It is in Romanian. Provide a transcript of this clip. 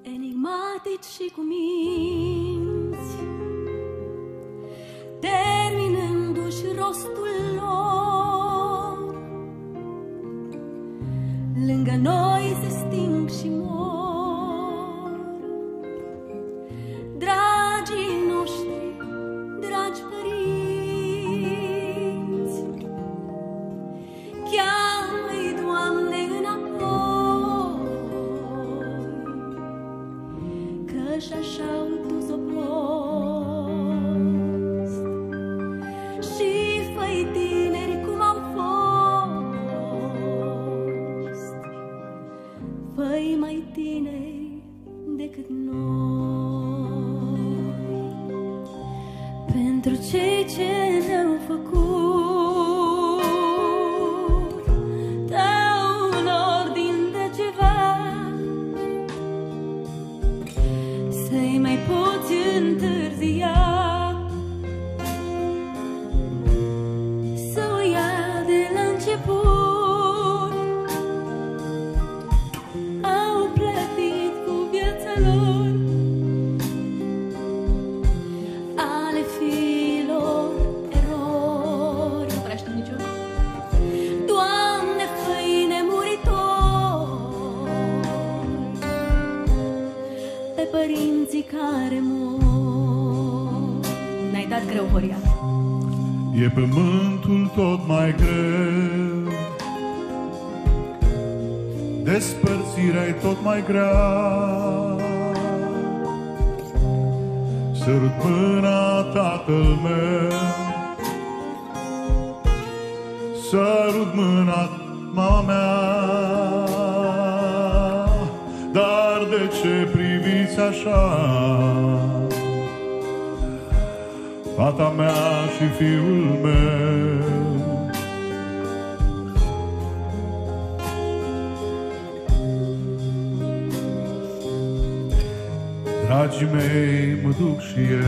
enigmatici și cuminți, terminându-și rostul lor, lângă noi se sting și mor. Dragii noștri, dragi părinți, cheamă-i, Doamne, înapoi, că-și așa-au dus-o prost. Și fă-i tineri cum au fost, fă-i mai tineri decât noi. Pentru cei ce ne-au făcut, dă un ordin de ceva, să-i mai poți întârzia, să o ia de la început. Au plătit cu viața lor, ale fiilor erori. Nu prea știu niciuna. Doamne, fă-i nemuritori pe părinții care mor. N-ai dat greu, Horia. E pământul tot mai greu, despărțirea-i tot mai grea. Sărut mâna, tatăl meu, sărut mâna, mama mea. Dar de ce priviți așa, fata mea și fiul meu? Dragii mei, mă duc și eu